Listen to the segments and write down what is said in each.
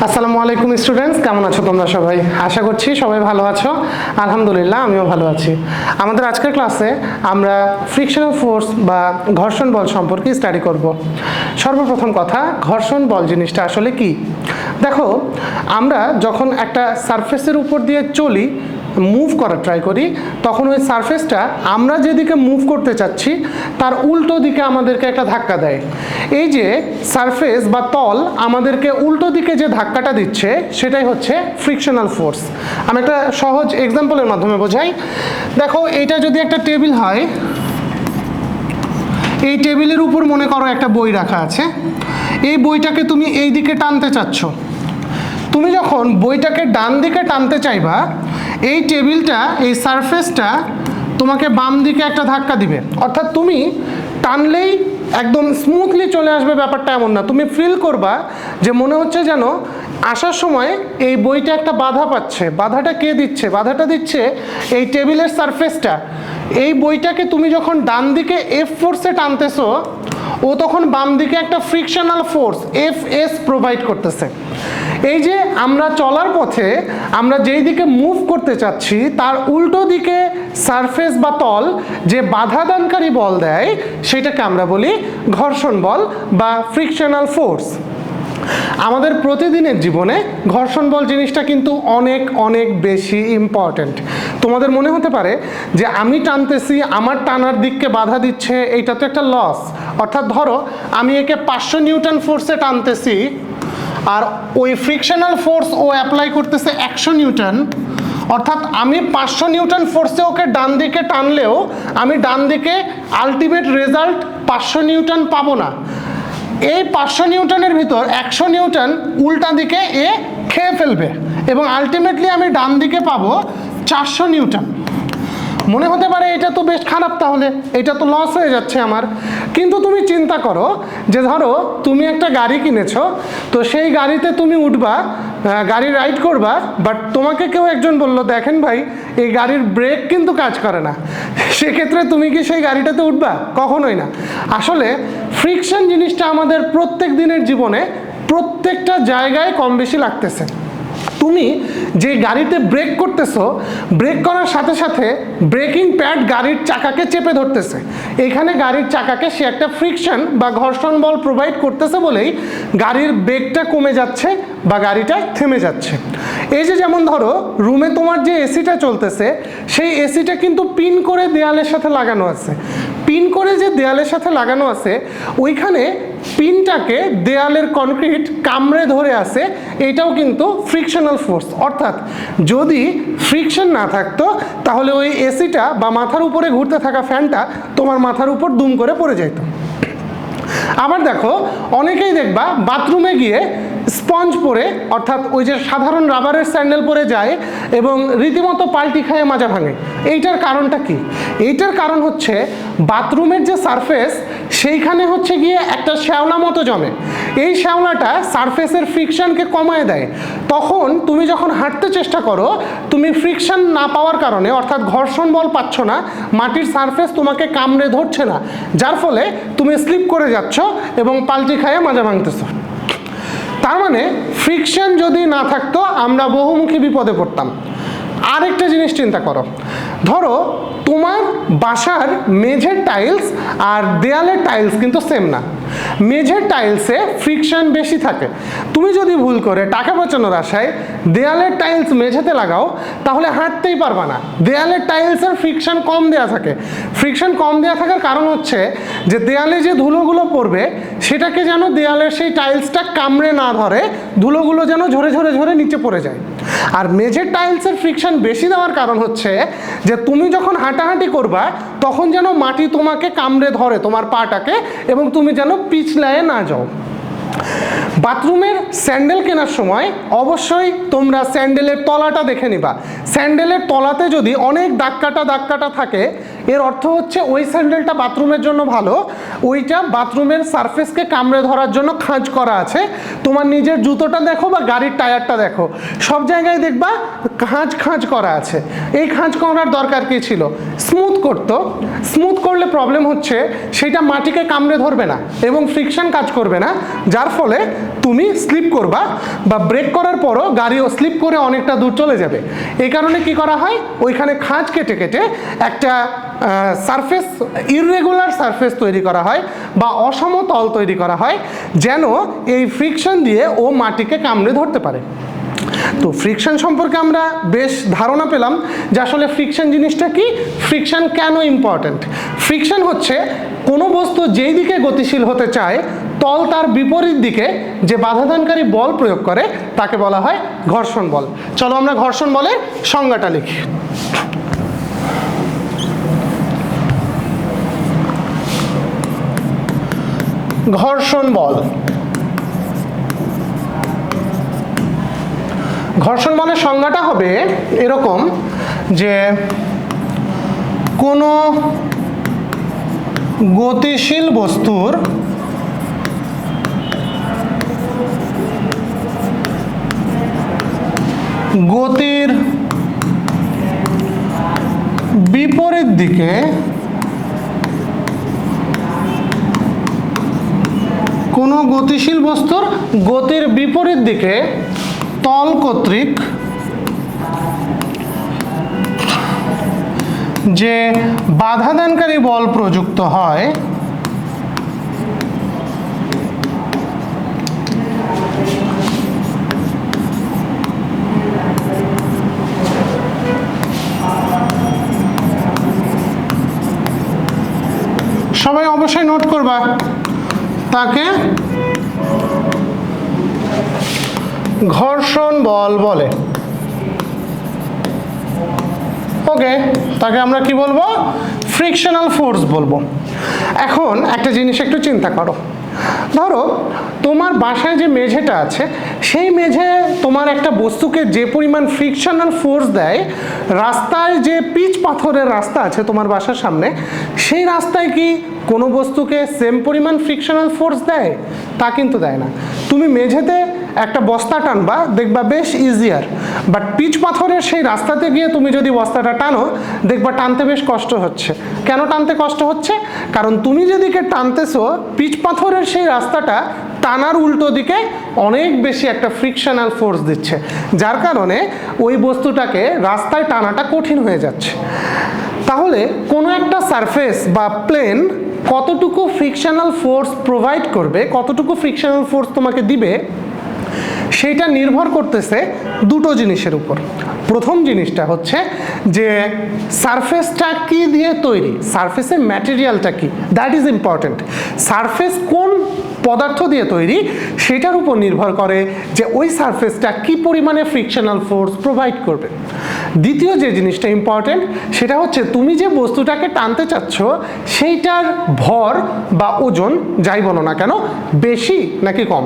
আসসালামু আলাইকুম স্টুডেন্টস, কেমন আছো তোমরা সবাই? আশা করছি সবাই ভালো আছো। আলহামদুলিল্লাহ, আমিও ভালো আছি। আমাদের আজকের ক্লাসে আমরা ফ্রিকশনাল ফোর্স বা ঘর্ষণ বল সম্পর্কে স্টাডি করব। সর্বপ্রথম কথা, ঘর্ষণ বল জিনিসটা আসলে কি? দেখো, আমরা যখন একটা সারফেসের উপর দিয়ে চলি, মুভ করার ট্রাই করি, তখন ওই সারফেসটা আমরা যেদিকে মুভ করতে চাচ্ছি তার উল্টো দিকে আমাদেরকে একটা ধাক্কা দেয়। এই যে সারফেস বা তল আমাদেরকে উল্টো দিকে যে ধাক্কাটা দিচ্ছে সেটাই হচ্ছে ফ্রিকশনাল ফোর্স। আমি একটা সহজ এক্সাম্পলের মাধ্যমে বোঝাই। দেখো, এইটা যদি একটা টেবিল হয়, এই টেবিলের উপর মনে করো একটা বই রাখা আছে। এই বইটাকে তুমি এই দিকে টানতে চাচ্ছ। তুমি যখন বইটাকে ডান দিকে টানতে চাইবা, এই টেবিলটা, এই সারফেসটা তোমাকে বাম দিকে একটা ধাক্কা দিবে। অর্থাৎ তুমি টানলেই একদম স্মুথলি চলে আসবে, ব্যাপারটা এমন না। তুমি ফিল করবা যে মনে হচ্ছে যেন আসার সময় এই বইটা একটা বাধা পাচ্ছে। বাধাটা কে দিচ্ছে? বাধাটা দিচ্ছে এই টেবিলের সারফেসটা। এই বইটাকে তুমি যখন ডান দিকে এফ ফোর্সে টানতেছো, ও তখন বাম দিকে একটা frictional force F S provide করতেছে। এই যে আমরা চলার পথে আমরা যেই দিকে মুভ করতে চাচ্ছি তার উল্টো দিকে সারফেস বা তল যে বাধাদানকারী বল দেয় সেটাকে আমরা বলি ঘর্ষণ বল বা ফ্রিকশনাল ফোর্স। আমাদের প্রতিদিনের জীবনে ঘর্ষণ বল জিনিসটা কিন্তু অনেক অনেক বেশি ইম্পর্ট্যান্ট। তোমাদের মনে হতে পারে যে আমি টানতেছি, আমার টানার দিককে বাধা দিচ্ছে, এইটা তো একটা লস। অর্থাৎ ধরো আমি একে 500 নিউটন ফোর্সে টানতেছি, আর ওই ফ্রিকশনাল ফোর্স ও অ্যাপ্লাই করতেছে 100 নিউটন। অর্থাৎ আমি 500 নিউটন ফোর্সে ওকে ডান দিকে টানলেও আমি ডান দিকে আলটিমেট রেজাল্ট 500 নিউটন পাবো না। এই 500 নিউটনের ভিতর 100 নিউটন উল্টা দিকে এ খেয়ে ফেলবে এবং আলটিমেটলি আমি ডান দিকে পাবো 400 নিউটন। মনে হতে পারে এটা তো বেশ খারাপ, তাহলে এটা তো লস হয়ে যাচ্ছে আমার। কিন্তু তুমি চিন্তা করো যে ধরো তুমি একটা গাড়ি কিনেছো, তো সেই গাড়িতে তুমি উঠবা, গাড়ি রাইড করবা, বাট তোমাকে কেউ একজন বললো, দেখেন ভাই, এই গাড়ির ব্রেক কিন্তু কাজ করে না। সেক্ষেত্রে তুমি কি সেই গাড়িটাতে উঠবা? কখনোই না। আসলে ফ্রিকশন জিনিসটা আমাদের প্রত্যেক দিনের জীবনে প্রত্যেকটা জায়গায় কম বেশি লাগতেছে। তুমি যে গাড়িতে ব্রেক করতেছো, ব্রেক করার সাথে সাথে ব্রেকিং প্যাড গাড়ির চাকাকে চেপে ধরতেছে। এখানে গাড়ির চাকাকে সে একটা ফ্রিকশন বা ঘর্ষণ বল প্রোভাইড করতেছে বলেই গাড়ির বেগটা কমে যাচ্ছে বা গাড়িটা থেমে যাচ্ছে। এই যে যেমন ধরো রুমে তোমার যে এসিটা চলতেছে, সেই এসিটা কিন্তু পিন করে দেয়ালের সাথে লাগানো আছে। পিন করে যে দেয়ালের সাথে লাগানো আছে, ওইখানে পিনটাকে দেয়ালের কনক্রিট কামড়ে ধরে আছে, এটাও কিন্তু ফ্রিকশনাল ফোর্স। অর্থাৎ যদি ফ্রিকশন না থাকতো তাহলে ওই এসিটা বা মাথার উপরে ঘুরতে থাকা ফ্যানটা তোমার মাথার উপর দুম করে পড়ে যেত। আবার দেখো, অনেকেই দেখবা বাথরুমে গিয়ে স্পঞ্জ পরে, অর্থাৎ ওই যে সাধারণ রাবারের স্যান্ডেল পরে যায় এবং রীতিমতো পাল্টি খায় মাজা ভাঙে। এইটার কারণটা কি? এইটার কারণ হচ্ছে বাথরুমের যে সারফেস, সেইখানে হচ্ছে গিয়ে একটা শ্যাওলা মতো জমে। এই শ্যাওলাটা সারফেসের ফ্রিকশনকে কমায় দেয়। তখন তুমি যখন হাঁটতে চেষ্টা করো, তুমি ফ্রিকশন না পাওয়ার কারণে, অর্থাৎ ঘর্ষণ বল পাচ্ছ না, মাটির সারফেস তোমাকে কামড়ে ধরছে না, যার ফলে তুমি স্লিপ করে যাচ্ছ এবং পাল্টি খায়ে মাজা ভাঙতেছো। তার মানে ফ্রিকশন যদি না থাকতো আমরা বহুমুখী বিপদে পড়তাম। আরেকটা জিনিস চিন্তা করো, ধরো তোমার বাসার মেঝের টাইলস আর দেয়ালের টাইলস কিন্তু সেম না। মেঝের টাইলসে ফ্রিকশন বেশি থাকে। তুমি যদি ভুল করে টাকা বাঁচানোর আশায় দেয়ালের টাইলস মেঝেতে লাগাও, তাহলে হাঁটতেই পারবা না। দেয়ালের টাইলসের ফ্রিকশন কম দেওয়া থাকে। ফ্রিকশন কম দেওয়া থাকার কারণ হচ্ছে যে দেয়ালে যে ধুলোগুলো পড়বে সেটাকে যেন দেয়ালের সেই টাইলসটা কামড়ে না ধরে, ধুলোগুলো যেন ঝরে ঝরে ঝরে নিচে পড়ে যায়। আর মেঝের টাইলসের ফ্রিকশন বেশি দেওয়ার কারণ হচ্ছে যে তুমি যখন হাঁটাহাঁটি করবা তখন যেন মাটি তোমাকে কামড়ে ধরে, তোমার পাটাকে, এবং তুমি যেন পিছলায়ে না যাও। বাথরুমের স্যান্ডেল কেনার সময় অবশ্যই তোমরা স্যান্ডেলের তলাটা দেখে নিবা। স্যান্ডেলের তলাতে যদি অনেক দাগ কাটা থাকে, এর অর্থ হচ্ছে ওই স্যান্ডেলটা বাথরুমের জন্য ভালো, ওইটা বাথরুমের সারফেসকে কামড়ে ধরার জন্য খাঁজ করা আছে। তোমার নিজের জুতোটা দেখো বা গাড়ির টায়ারটা দেখো, সব জায়গায় দেখবা খাঁজ খাঁজ করা আছে। এই খাঁজ করার দরকার কি ছিল? স্মুথ করতো। স্মুথ করলে প্রবলেম হচ্ছে সেটা মাটিকে কামড়ে ধরবে না এবং ফ্রিকশন কাজ করবে না, যার ফলে তুমি স্লিপ করবা বা ব্রেক করার পরও গাড়িও স্লিপ করে অনেকটা দূর চলে যাবে। এই কারণে কি করা হয়, ওইখানে খাঁজ কেটে কেটে একটা সারফেস, ইররেগুলার সারফেস তৈরি করা হয় বা অসমতল তৈরি করা হয়, যেন এই ফ্রিকশন দিয়ে ও মাটিকে কামড়ে ধরতে পারে। তো ফ্রিকশন সম্পর্কে আমরা বেশ ধারণা পেলাম যে আসলে ফ্রিকশন জিনিসটা কি, ফ্রিকশন কেন ইম্পর্ট্যান্ট। ফ্রিকশন হচ্ছে কোনো বস্তু যেই দিকে গতিশীল হতে চায় তল তার বিপরীত দিকে যে বাধাদানকারী বল প্রয়োগ করে তাকে বলা হয় ঘর্ষণ বল। চলো আমরা ঘর্ষণ বলের সংজ্ঞাটা লিখি। ঘর্ষণ বল। ঘর্ষণ বলের সংজ্ঞাটা হবে এরকম যে কোনো গতিশীল বস্তুর গতির বিপরীত দিকে কোনো গতিশীল বস্তুর গতির বিপরীত দিকে তল কর্তৃক যে বাধাদানকারী বল প্রযুক্ত হয় সবাই অবশ্যই নোট করবা, তাকে ঘর্ষণ বল বলে। ওকে, তাকে আমরা কি বলবো? ফ্রিকশনাল ফোর্স বলবো। এখন একটা জিনিস একটু চিন্তা করো, ধরো তোমার বাসায় যে মেঝেটা আছে সেই মেঝে তোমার একটা বস্তুকে যে পরিমাণ ফ্রিকশনাল ফোর্স দেয়, রাস্তায় যে পিচ পাথরের রাস্তা আছে তোমার বাসার সামনে, সেই রাস্তায় কি কোনো বস্তুকে সেম পরিমাণ ফ্রিকশনাল ফোর্স দেয়? তা কিন্তু দেয় না। তুমি মেঝেতে একটা বস্তা টানবা, দেখবা বেশ ইজিয়ার, বাট পিচ পাথরের সেই রাস্তাতে গিয়ে তুমি যদি বস্তাটা টানো, দেখবা টানতে বেশ কষ্ট হচ্ছে। কেন টানতে কষ্ট হচ্ছে? কারণ তুমি যেদিকে টানতেছো পিচ পাথরের সেই রাস্তাটা টানার উল্টো দিকে অনেক বেশি একটা ফ্রিকশনাল ফোর্স দিচ্ছে, যার কারণে ওই বস্তুটাকে রাস্তায় টানাটা কঠিন হয়ে যাচ্ছে। তাহলে কোনো একটা সারফেস বা প্লেন কতটুকু ফ্রিকশনাল ফোর্স প্রোভাইড করবে, কতটুকু ফ্রিকশনাল ফোর্স তোমাকে দিবে, সেইটা নির্ভর করতেছে দুটো জিনিসের উপর। প্রথম জিনিসটা হচ্ছে যে সারফেসটা কি দিয়ে তৈরি, সারফেসের ম্যাটেরিয়ালটা কি, দ্যাট ইজ ইম্পর্টেন্ট। সারফেস কোন পদার্থ দিয়ে তৈরি সেটার উপর নির্ভর করে যে ওই সারফেসটা কি পরিমাণে ফ্রিকশনাল ফোর্স প্রোভাইড করবে। দ্বিতীয় যে জিনিসটা ইম্পর্টেন্ট সেটা হচ্ছে তুমি যে বস্তুটাকে টানতে চাচ্ছ সেইটার ভর বা ওজন, যাই বলো না কেন, বেশি নাকি কম।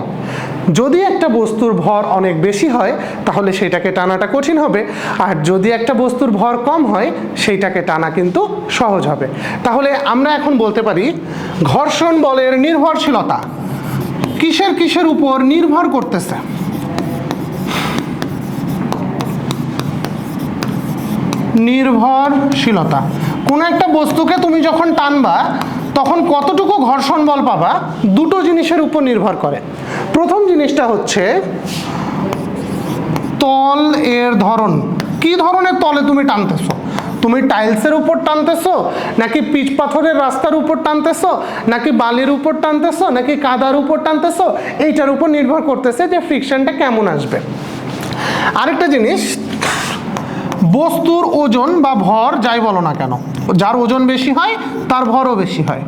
যদি একটা বস্তুর ভর অনেক বেশি হয় তাহলে সেটাকে টানাটা কঠিন হবে, আর যদি একটা বস্তুর ভর কম হয় সেইটাকে টানা কিন্তু সহজ হবে। তাহলে আমরা এখন বলতে পারি ঘর্ষণ বলের নির্ভরশীলতা কিসের কিসের উপর নির্ভর করতেছে। নির্ভরশীলতা, কোনো একটা বস্তুকে তুমি যখন টানবা তখন কতটুকু ঘর্ষণ বল পাবা দুটো জিনিসের উপর নির্ভর করে। প্রথম জিনিসটা হচ্ছে তল এর ধরন, কি ধরনের তলে তুমি টানতেছো। তুমি টাইলসের উপর টানতেছো নাকি পিচ পাথরের রাস্তার উপর টানতেছো নাকি বালির উপর টানতেছো নাকি কাদার উপর টানতেছো, এইটার উপর নির্ভর করতেছে যে ফ্রিকশনটা কেমন আসবে। আরেকটা জিনিস, বস্তুর ওজন বা ভর যাই বলো না কেন, যার ওজন বেশি হয় তার ভরও বেশি হয়।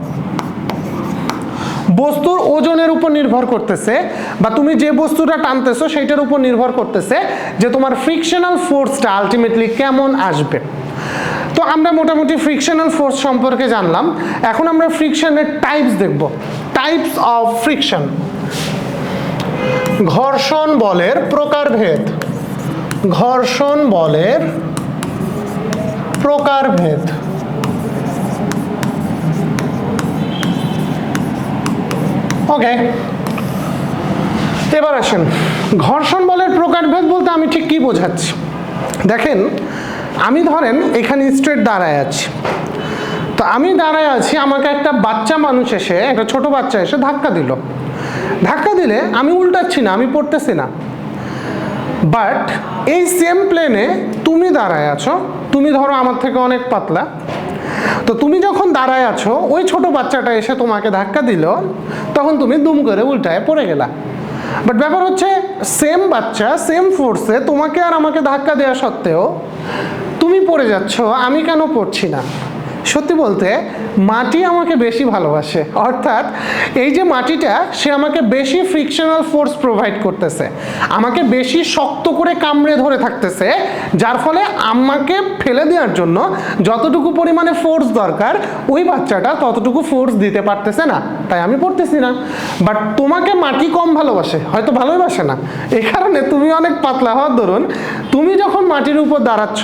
বস্তুর ওজনের উপর নির্ভর করতেছে বা তুমি যে বস্তুটা টানতেছো সেইটার উপর নির্ভর করতেছে যে তোমার ফ্রিকশনাল ফোর্সটা আলটিমেটলি কেমন আসবে। তো আমরা মোটামুটি ফ্রিকশনাল ফোর্স সম্পর্কে জানলাম। এখন আমরা ফ্রিকশনের টাইপস দেখব, টাইপস অফ ফ্রিকশন। ঘর্ষণ বলের প্রকারভেদ, ঘর্ষণ বলের প্রকারভেদ। ওকে, এবার আসেন ঘর্ষণ বলের প্রকারভেদ বলতে আমি ঠিক কি বোঝাচ্ছি। দেখেন, আমি ধরেন এখানে স্ট্রেট দাঁড়ায় আছি, তো আমি দাঁড়ায় আছি, আমাকে একটা বাচ্চা মানুষ এসে, একটা ছোট বাচ্চা এসে ধাক্কা দিল। ধাক্কা দিলে আমি উল্টাচ্ছি না, আমি পড়তেছি না, বাট এই সেম প্লেনে তুমি দাঁড়ায় আছো, তুমি ধরো আমার থেকে অনেক পাতলা, তো তুমি যখন দাঁড়ায় আছো ওই ছোট বাচ্চাটা এসে তোমাকে ধাক্কা দিল, তখন তুমি দুম করে উল্টায় পড়ে গেলা। বাট ব্যাপার হচ্ছে সেম বাচ্চা সেম ফোর্সে তোমাকে আর আমাকে ধাক্কা দেওয়া সত্ত্বেও তুমি পড়ে যাচ্ছ, আমি কেন পড়ছি না? সত্যি বলতে মাটি আমাকে বেশি ভালোবাসে, অর্থাৎ এই যে মাটিটা, সে আমাকে বেশি ফ্রিকশনাল ফোর্স প্রোভাইড করতেছে, আমাকে বেশি শক্ত করে কামড়ে ধরে থাকতেছে, যার ফলে আমাকে ফেলে দেওয়ার জন্য যতটুকু পরিমাণে ফোর্স দরকার ওই বাচ্চাটা ততটুকু ফোর্স দিতে পারতেছে না, তাই আমি পড়তেছি না। বাট তোমাকে মাটি কম ভালোবাসে, হয়তো ভালোই বাসে না, এই কারণে তুমি অনেক পাতলা হওয়ার দরুন তুমি যখন মাটির উপর দাঁড়াচ্ছ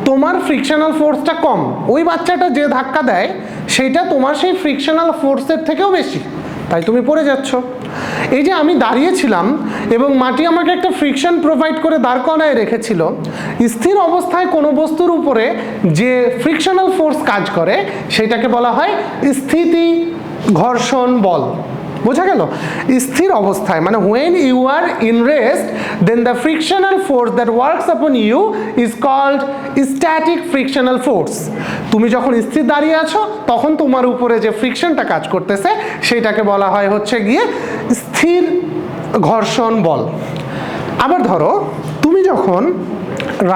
তোমার ফ্রিকশনাল ফোর্সটা কম, ওই বাচ্চাটা যে ধাক্কা দেয় সেটা তোমার সেই ফ্রিকশনাল ফোর্সের থেকেও বেশি, তাই তুমি পড়ে যাচ্ছ। এই যে আমি দাঁড়িয়েছিলাম এবং মাটি আমাকে একটা ফ্রিকশন প্রোভাইড করে দাঁড় করায় রেখেছিল, স্থির অবস্থায় কোনো বস্তুর উপরে যে ফ্রিকশনাল ফোর্স কাজ করে সেটাকে বলা হয় স্থিতি ঘর্ষণ বল। বোঝা গেল? স্থির অবস্থায় মানে when you are in rest, then the frictional force that works upon you is called static frictional force. তুমি যখন স্থির দাঁড়িয়ে আছো তখন তোমার উপরে যে ফ্রিকশনটা কাজ করতেছে সেটাকে বলা হয় হচ্ছে গিয়ে স্থির ঘর্ষণ বল। আবার ধরো তুমি যখন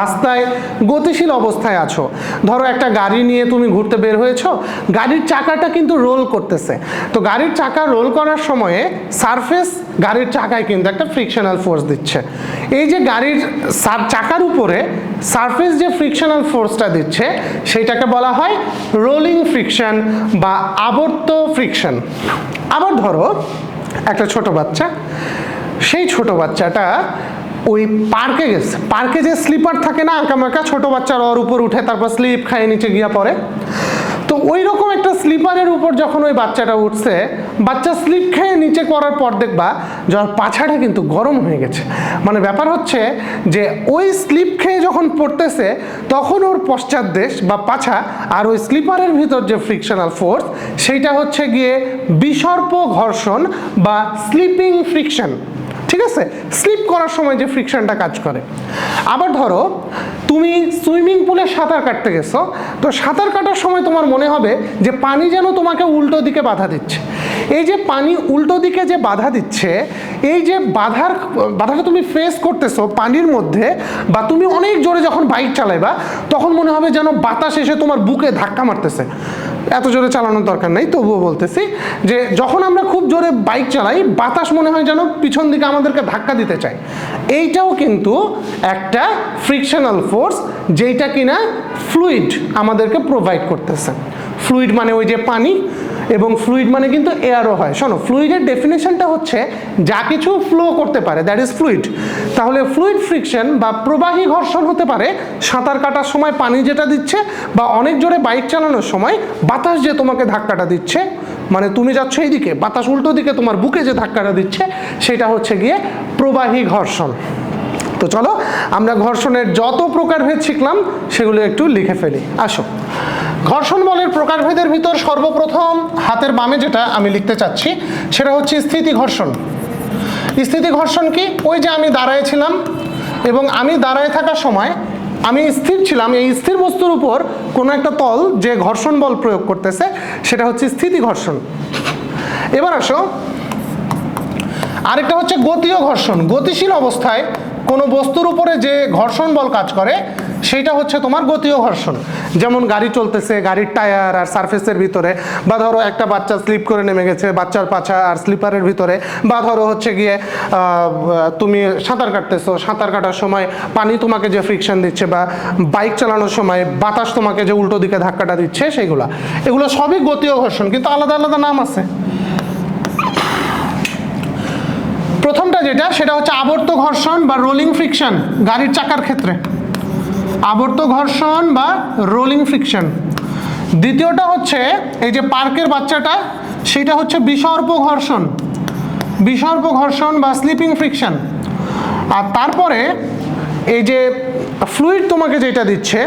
রাস্তায় গতিশীল অবস্থায় আছো, ধরো একটা গাড়ি নিয়ে তুমি ঘুরতে বের হয়েছো, গাড়ির চাকাটা কিন্তু রোল করতেছে, তো গাড়ির চাকা রোল করার সময়ে সারফেস গাড়ির চাকায় কিন্তু একটা ফ্রিকশনাল ফোর্স দিচ্ছে। এই যে গাড়ির চাকার উপরে সারফেস যে ফ্রিকশনাল ফোর্সটা দিচ্ছে সেইটাকে বলা হয় রোলিং ফ্রিকশন বা আবর্ত ফ্রিকশন। আবার ধরো একটা ছোট বাচ্চা, সেই ছোট বাচ্চাটা ওই পার্কে গেছে, পার্কে যে স্লিপার থাকে না আঁকামাকা, ছোট বাচ্চার ওর উপর উঠে তারপর স্লিপ খায় নিচে গিয়া পড়ে, তো ওই রকম একটা স্লিপারের উপর যখন ওই বাচ্চাটা উঠছে, বাচ্চা স্লিপ খেয়ে নিচে করার পর দেখবা যার পাছাটা কিন্তু গরম হয়ে গেছে। মানে ব্যাপার হচ্ছে যে ওই স্লিপ খেয়ে যখন পড়তেছে তখন ওর পশ্চাৎদেশ বা পাছা আর ওই স্লিপারের ভিতর যে ফ্রিকশনাল ফোর্স সেইটা হচ্ছে গিয়ে বিসর্প ঘর্ষণ বা স্লিপিং ফ্রিকশন। ঠিক আছে, স্লিপ করার সময় যে ফ্রিকশনটা কাজ করে। আবার ধরো তুমি সুইমিং পুলে সাঁতার কাটতে গেছো, তো সাঁতার কাটার সময় তোমার মনে হবে যে পানি যেন তোমাকে উল্টো দিকে বাধা দিচ্ছে। এই যে পানি উল্টো দিকে যে বাধা দিচ্ছে, এই যে বাধাটা তুমি ফেস করতেছো পানির মধ্যে, বা তুমি অনেক জোরে যখন বাইক চালাইবা তখন মনে হবে যেন বাতাস এসে তোমার বুকে ধাক্কা মারতেছে। এত জোরে চালানোর দরকার নেই, তবুও বলতেছি যে যখন আমরা খুব জোরে বাইক চালাই বাতাস মনে হয় যেন পিছন দিকে আমাদেরকে ধাক্কা দিতে চায়। এইটাও কিন্তু একটা ফ্রিকশনাল ফোর্স যেটা কিনা ফ্লুইড আমাদেরকে প্রোভাইড করতেছে। ফ্লুইড মানে ওই যে পানি, এবং ফ্লুইড মানে কিন্তু এয়ারও হয়। শোনো, ফ্লুইডের ডেফিনেশনটা হচ্ছে যা কিছু ফ্লো করতে পারে, দ্যাট ইজ ফ্লুইড। তাহলে ফ্লুইড ফ্রিকশন বা প্রবাহী ঘর্ষণ হতে পারে সাঁতার কাটার সময় পানি যেটা দিচ্ছে, বা অনেক জোরে বাইক চালানোর সময় বাতাস যে তোমাকে ধাক্কাটা দিচ্ছে, মানে তুমি যাচ্ছ এইদিকে, বাতাস উল্টো দিকে তোমার বুকে যে ধাক্কাটা দিচ্ছে সেটা হচ্ছে গিয়ে প্রবাহী ঘর্ষণ। তো চলো আমরা ঘর্ষণের যত প্রকারভেদ শিখলাম সেগুলো একটু লিখে ফেলি। আসো, ঘর্ষণ বলের প্রকারভেদের ভিতর সর্বপ্রথম হাতের বামে যেটা আমি লিখতে চাচ্ছি সেটা হচ্ছে স্থিতি ঘর্ষণ। স্থিতি ঘর্ষণ কি? ওই যে আমি দাঁড়ায় ছিলাম এবং আমি দাঁড়ায় থাকার সময় আমি স্থির ছিলাম, এই স্থির বস্তুর উপর কোনো একটা তল যে ঘর্ষণ বল প্রয়োগ করতেছে সেটা হচ্ছে স্থিতি ঘর্ষণ। এবার আসো, আরেকটা হচ্ছে গতীয় ঘর্ষণ। গতিশীল অবস্থায় কোনো বস্তুর উপরে যে ঘর্ষণ বল কাজ করে সেইটা হচ্ছে তোমার গতীয় ঘর্ষণ। যেমন গাড়ি চলতেছে, গাড়ির টায়ার আর সারফেসের ভিতরে, বা ধরো একটা বাচ্চা স্লিপ করে নেমে গেছে, বাচ্চার পাছা আর স্লিপারের ভিতরে, বা ধরো হচ্ছে গিয়ে তুমি সাঁতার কাটতেছো, সাঁতার কাটার সময় পানি তোমাকে যে ফ্রিকশন দিচ্ছে, বা বাইক চালানোর সময় বাতাস তোমাকে যে উল্টো দিকে ধাক্কাটা দিচ্ছে, এগুলো সবই গতীয় ঘর্ষণ, কিন্তু আলাদা আলাদা নাম আছে। প্রথমটা যেটা সেটা হচ্ছে আবর্ত ঘর্ষণ বা রোলিং ফ্রিকশন, গাড়ির চাকার ক্ষেত্রে আবর্ত ঘর্ষণ বা রোলিং ফ্রিকশন। দ্বিতীয়টা হচ্ছে এই যে পার্কের বাচ্চাটা, সেটা হচ্ছে বিসর্প ঘর্ষণ। বিসর্প ঘর্ষণ বা স্লিপিং ফ্রিকশন। আর তারপরে এই যে ফ্লুইড তোমাকে যেটা দিচ্ছে,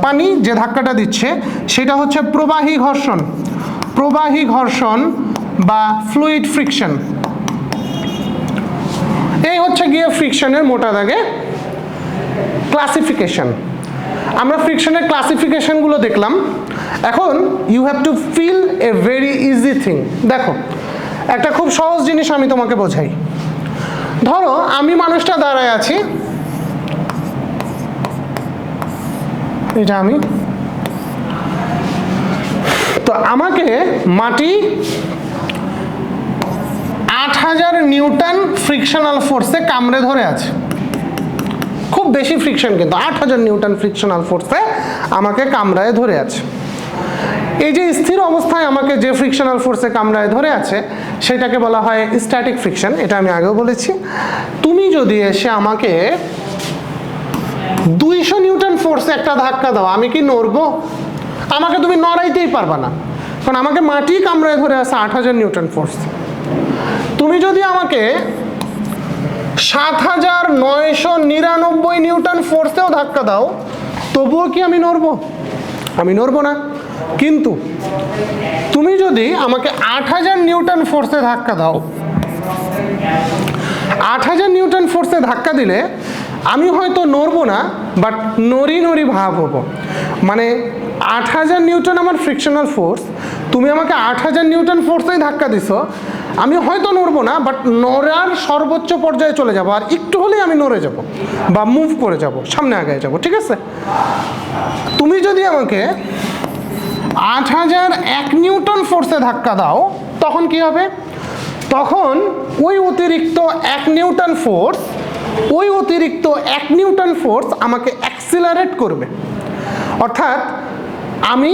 পানি যে ধাক্কাটা দিচ্ছে, সেটা হচ্ছে প্রবাহী ঘর্ষণ, প্রবাহী ঘর্ষণ বা ফ্লুইড ফ্রিকশন। এই হচ্ছে গিয়ে ফ্রিকশনের মোটা দাগে ক্লাসিফিকেশন। আমরা ফ্রিকশনের ক্লাসিফিকেশনগুলো দেখলাম। এখন you have to feel a very easy thing. দেখো, একটা খুব সহজ জিনিস আমি তোমাকে বোঝাই। ধরো আমি মানুষটা দাঁড়ায় আছি, এটা আমি, তো আমাকে মাটি 8000 নিউটন ফ্রিকশনাল ফোর্সে কামড়ে ধরে আছে। খুব বেশি ফ্রিকশন, কিন্তু 8000 নিউটন ফ্রিকশনাল ফোর্সে আমাকে কামড়ায় ধরে আছে। এই যে স্থির অবস্থায় আমাকে যে ফ্রিকশনাল ফোর্সে কামড়ায় ধরে আছে সেটাকে বলা হয় স্ট্যাটিক ফ্রিকশন, এটা আমি আগেও বলেছি। তুমি যদি এসে আমাকে 200 নিউটন ফোর্সে একটা ধাক্কা দাও, আমি কি নড়বো? আমাকে তুমি নড়াইতেই পারবা না, কারণ আমাকে মাটি কামড়ায় ধরে আছে 8000 নিউটন ফোর্স। তুমি যদি আমাকে 7999 নিউটন ফোর্সেও ধাক্কা দাও, তবুও কি আমি নড়বো? আমি নড়বো না। কিন্তু তুমি যদি আমাকে 8000 নিউটন ফোর্সে ধাক্কা দাও, 8000 নিউটন ফোর্সে ধাক্কা দিলে আমি হয়তো নড়বো না, বাট নড়ি নড়ি ভাব হবো। মানে 8000 নিউটন আমার ফ্রিকশনাল ফোর্স, তুমি আমাকে 8000 নিউটন ফোর্সেই ধাক্কা দিছো, আমি হয়তো নড়বো না, বাট নড়ার সর্বোচ্চ পর্যায়ে চলে যাব, আর একটু হলেই আমি নড়ে যাব বা মুভ করে যাব, সামনে আগে যাব, ঠিক আছে? তুমি যদি আমাকে 8001 নিউটন ফোর্সে ধাক্কা দাও, তখন কি হবে? তখন ওই অতিরিক্ত 1 নিউটন ফোর্স, ওই অতিরিক্ত 1 নিউটন ফোর্স আমাকে অ্যাক্সিলারেট করবে। অর্থাৎ আমি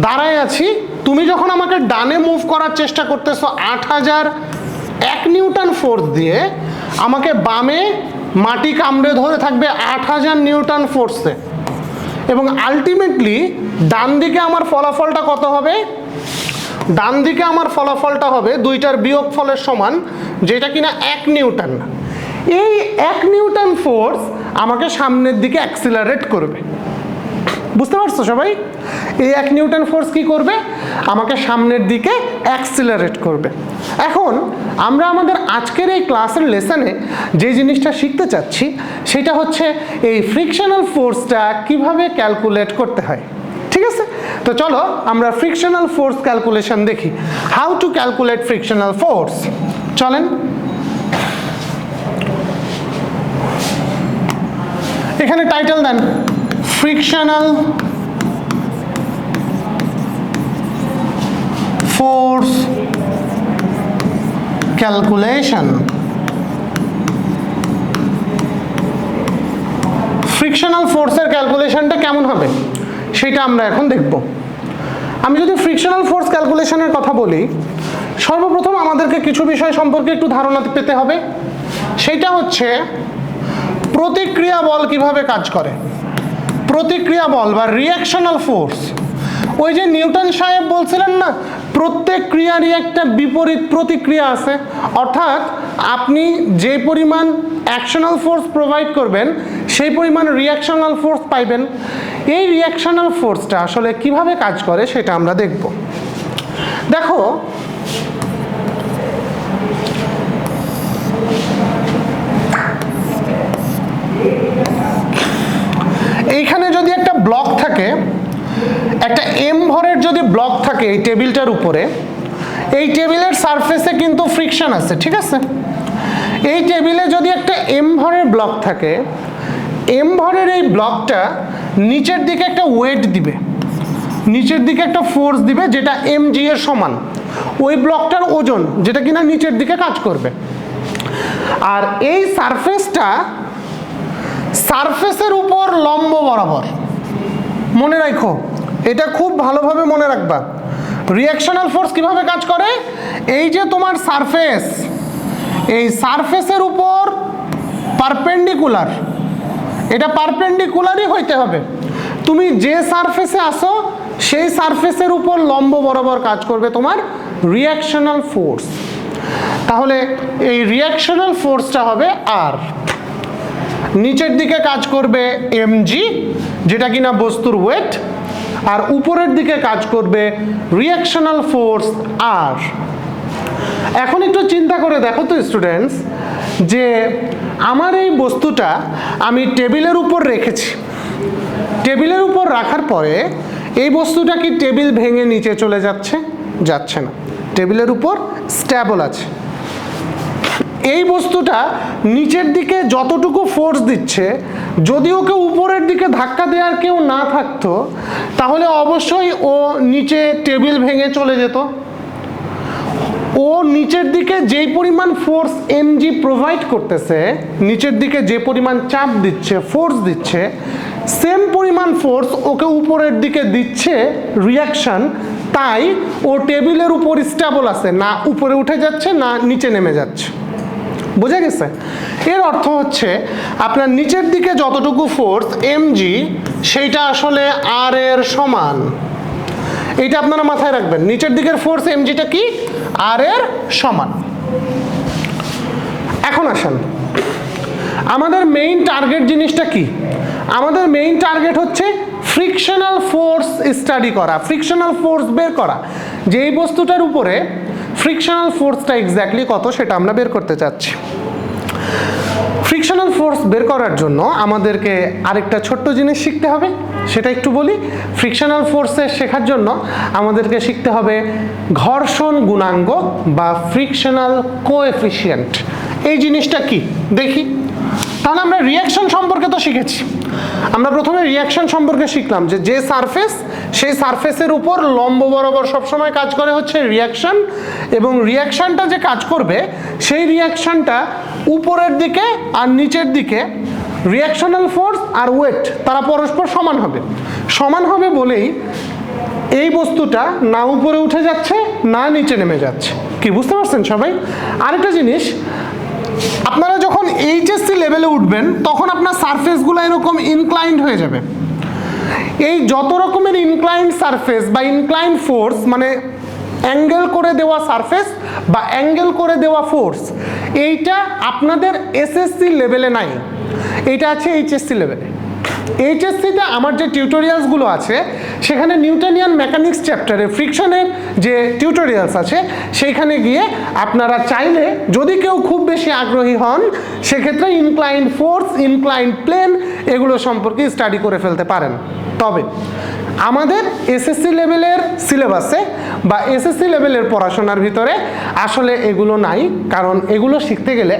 দাঁড়ায় আছি, তুমি যখন আমাকে ডানে মুভ করার চেষ্টা করতেছো 8001 নিউটন ফোর্স দিয়ে, আমাকে বামে মাটি কামড়ে ধরে থাকবে 8000 নিউটন ফোর্সে, এবং আলটিমেটলি ডান দিকে আমার ফলাফলটা কত হবে? ডান দিকে আমার ফলাফলটা হবে দুইটার বিয়োগফলের সমান, যেটা কিনা 1 নিউটন। এই 1 নিউটন ফোর্স আমাকে সামনের দিকে অ্যাক্সিলারেট করবে। বুঝতে পারছো সবাই? এই 1 নিউটন ফোর্স কি করবে? আমাকে সামনের দিকে অ্যাক্সিলারেট করবে। এখন আমরা আমাদের আজকের এই ক্লাসের লেসনে যে জিনিসটা শিখতে চাচ্ছি সেটা হচ্ছে এই ফ্রিকশনাল ফোর্সটা কিভাবে ক্যালকুলেট করতে হয়। ঠিক আছে? তো চলো আমরা ফ্রিকশনাল ফোর্স ক্যালকুলেশন দেখি। How to calculate frictional force. চলেন। এখানে টাইটেল দেন ফ্রিকশনাল ফোর্স ক্যালকুলেশন। ফ্রিকশনাল ফোর্সের ক্যালকুলেশনটা কেমন হবে সেটা আমরা এখন দেখব। আমি যদি ফ্রিকশনাল ফোর্স ক্যালকুলেশনের কথা বলি, সর্বপ্রথম আমাদেরকে কিছু বিষয় সম্পর্কে একটু ধারণা পেতে হবে। সেটা হচ্ছে প্রতিক্রিয়া বল কিভাবে কাজ করে। প্রতিক্রিয়া বল বা রিঅ্যাকশনাল ফোর্স, ওই যে নিউটন সাহেব বলছিলেন না, প্রত্যেক ক্রিয়ারই একটা বিপরীত প্রতিক্রিয়া আছে। অর্থাৎ আপনি যে পরিমাণ অ্যাকশনাল ফোর্স প্রোভাইড করবেন সেই পরিমাণ রিঅ্যাকশনাল ফোর্স পাইবেন। এই রিঅ্যাকশনাল ফোর্সটা আসলে কিভাবে কাজ করে সেটা আমরা দেখব। দেখো, এইখানে যদি একটা ব্লক থাকে, একটা এম ভরের যদি ব্লক থাকে এই টেবিলটার উপরে, এই টেবিলের সারফেসে কিন্তু ফ্রিকশন আছে, ঠিক আছে? এই টেবিলে যদি একটা এম ভরের ব্লক থাকে, এম ভরের এই ব্লকটা নিচের দিকে একটা ওয়েট দিবে, নিচের দিকে একটা ফোর্স দিবে যেটা mg এর সমান, ওই ব্লকটার ওজন যেটা কিনা নিচের দিকে কাজ করবে। আর এই সারফেসটা সারফেসের উপর লম্ব বরাবর। মনে রাখো, এটা খুব ভালোভাবে মনে রাখবা। রিঅ্যাকশনাল ফোর্স কিভাবে কাজ করে? এই যে তোমার সারফেস, এই সারফেসের উপর পারপেন্ডিকুলার, এটা পারপেন্ডিকুলারই হইতে হবে। তুমি যে সারফেসে আসো সেই সারফেসের উপর লম্ব বরাবর কাজ করবে তোমার রিঅ্যাকশনাল ফোর্স। তাহলে এই রিঅ্যাকশনাল ফোর্সটা হবে আর, নিচের দিকে কাজ করবে mg যেটা কিনা বস্তুর ওয়েট, আর উপরের দিকে কাজ করবে রিঅ্যাকশনাল ফোর্স আর। এখন একটু চিন্তা করে দেখো তো স্টুডেন্টস, যে আমার এই বস্তুটা আমি টেবিলের উপর রেখেছি, টেবিলের উপর রাখার পরে এই বস্তুটা কি টেবিল ভেঙে নিচে চলে যাচ্ছে? যাচ্ছে না, টেবিলের উপর স্ট্যাবল আছে। এই বস্তুটা নিচের দিকে যতটুকু ফোর্স দিচ্ছে, যদি ওকে উপরের দিকে ধাক্কা দেওয়ার কেউ না থাকতো তাহলে অবশ্যই ও নিচে টেবিল ভেঙে চলে যেত। ও নিচের দিকে যেই পরিমাণ ফোর্স mg প্রোভাইড করতেছে, নিচের দিকে যে পরিমাণ চাপ দিচ্ছে, ফোর্স দিচ্ছে, সেম পরিমাণ ফোর্স ওকে উপরের দিকে দিচ্ছে রিয়াকশন, তাই ও টেবিলের উপর স্টেবল আছে, না উপরে উঠে যাচ্ছে না নিচে নেমে যাচ্ছে। বোঝা গেছে? এর অর্থ হচ্ছে আপনার নিচের দিকে যতটুকু ফোর্স mg সেইটা আসলে r এর সমান। এইটা আপনারা মাথায় রাখবেন, নিচের দিকের ফোর্স mgটা কি? r এর সমান। এখন আসেন, আমাদের মেইন টার্গেট জিনিসটা কি? আমাদের মেইন টার্গেট হচ্ছে ফ্রিকশনাল ফোর্স স্টাডি করা, ফ্রিকশনাল ফোর্স বের করা, যে এই বস্তুটার উপরে ফ্রিকশনাল ফোর্সটা এক্স্যাক্টলি কত সেটা আমরা বের করতে চাচ্ছি। ফ্রিকশনাল ফোর্স বের করার জন্য আমাদেরকে আরেকটা ছোট্ট জিনিস শিখতে হবে, সেটা একটু বলি। ফ্রিকশনাল ফোর্সের শেখার জন্য আমাদেরকে শিখতে হবে ঘর্ষণ গুণাঙ্ক বা ফ্রিকশনাল কোএফিসিয়েন্ট। এই জিনিসটা কি দেখি। তাহলে আমরা রিয়াকশন সম্পর্কে তো শিখেছি, আমরা প্রথমে রিয়াকশন সম্পর্কে শিখলাম যে সারফেস, সেই সারফেসের উপর লম্ব বরাবর সবসময় কাজ করে হচ্ছে রিয়াকশন, এবং রিয়াকশনটা যে কাজ করবে সেই রিয়াকশনটা উপরের দিকে আর নিচের দিকে রিয়াকশনাল ফোর্স আর ওয়েট তারা পরস্পর সমান হবে। সমান হবে বলেই এই বস্তুটা না উপরে উঠে যাচ্ছে না নিচে নেমে যাচ্ছে। কি বুঝতে পারছেন সবাই? আরেকটা জিনিস, আপনারা যখন এইচএসসি লেভেলে উঠবেন তখন আপনার সারফেসগুলো এরকম ইনক্লাইন্ড হয়ে যাবে। এই যত রকমের ইনক্লাইন্ড সারফেস বা ইনক্লাইন্ড ফোর্স, মানে অ্যাঙ্গেল করে দেওয়া সারফেস বা অ্যাঙ্গেল করে দেওয়া ফোর্স, এইটা আপনাদের এসএসসি লেভেলে নাই, এইটা আছে এইচএসসি লেভেলে। এইচএসসিতে আমার যে টিউটোরিয়ালসগুলো আছে সেখানে নিউটনিয়ান মেকানিক্স চ্যাপ্টারে ফ্রিকশনের যে টিউটোরিয়ালস আছে সেইখানে গিয়ে আপনারা চাইলে, যদি কেউ খুব বেশি আগ্রহী হন, সেক্ষেত্রে ইনক্লাইন্ড ফোর্স, ইনক্লাইন্ড প্লেন এগুলো সম্পর্কে স্টাডি করে ফেলতে পারেন। তবে আমাদের এসএসসি লেভেলের সিলেবাসে বা এসএসসি লেভেলের পড়াশোনার ভিতরে আসলে এগুলো নাই, কারণ এগুলো শিখতে গেলে